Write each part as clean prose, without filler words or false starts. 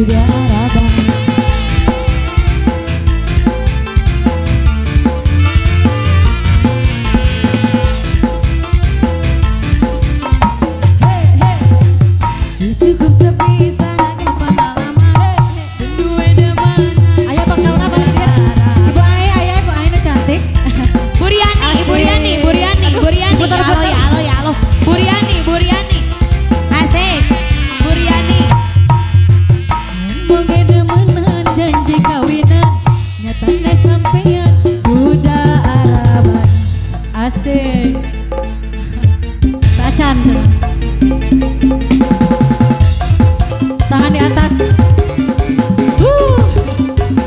Duda Arabang. Cukup sepi sana ke pengalaman Sendue demanan. Ayah bakal apa lagi? Ibu Ayah cantik. Bu Riani, Bu Riani, Bu Riani, Bu Riani. Ya Allah. Bu Riani. Asik. Bu Riani. Moge demenan janji kawinan nyatanya sampean Duda Araban. Asik. Tacan. Tangan di atas.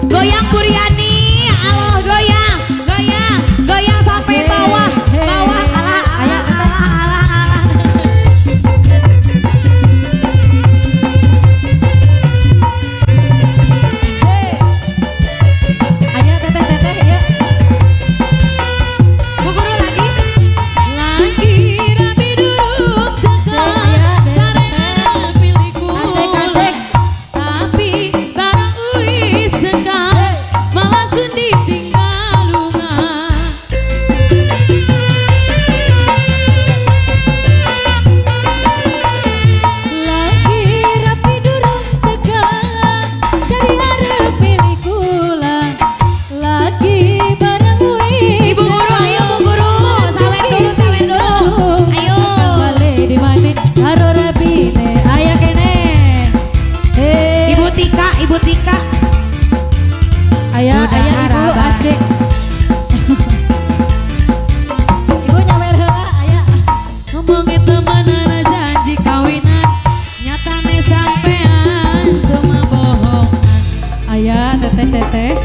Goyang Bu Riani. Allah goyang sampai bawah. Alah. Ayo teteh ya. Bu Guru lagi rapi duduk dekat sarana milikku. Asik. Tapi barang uis sekal malah sendi tinggal lunga. Lagi rapi durung tegang cari arep milikku lah. Lagi bareng wis Ibu Guru, ayo Bu Guru, sawer dulu. Ayo. balik di mana karo rabine aya kene. Ibu Tika. Ayah Duda ibu Arabang. asik. Ibu nyawer heula ayah. Ngomongin temenan janji kawinan nyatane sampean cuma bohongan. Ayah teteh.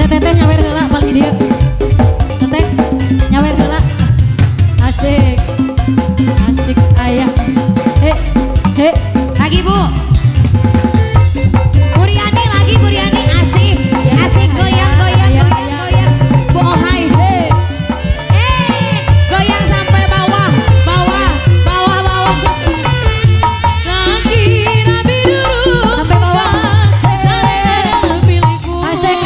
Teteh nyawer heula paling dia. Teteh nyawer heula. Asik ayah. He. Lagi Bu. Bu Riani lagi asik goyang. Bu Ohai. Goyang sampai bawah. Lagi rapi duduk Sampai bawah. sarana milikku. Asik.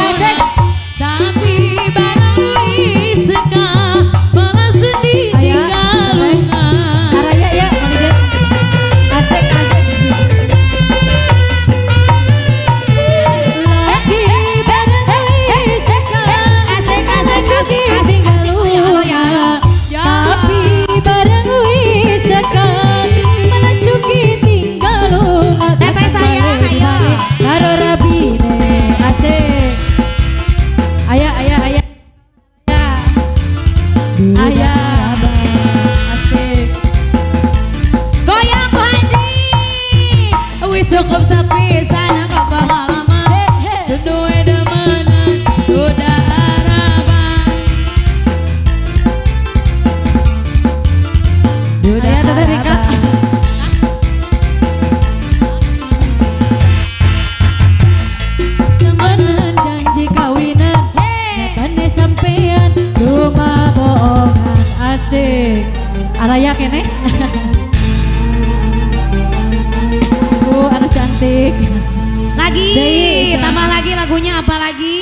Tapi barang uis sekal malah sendi tinggal lunga. Araya ya paling dia. Asik. Lagi bareng wis Asik. Ya Allah. tapi bareng wis sekal menasuki tinggal lunga. Teteh sayang, ayo. Karo rabine asik. Ayah. Asik. Goyang Bu Haji. Wis cukup sepisan ke pengalaman. Sendue demanan Duda Arabang. Ayah teteh Rika. Temenan janji kawinan nyatane sampean cuma bohongan. Asik. Araya kene. Anu cantik. Lagi, Deui, tambah lagi lagunya apa lagi?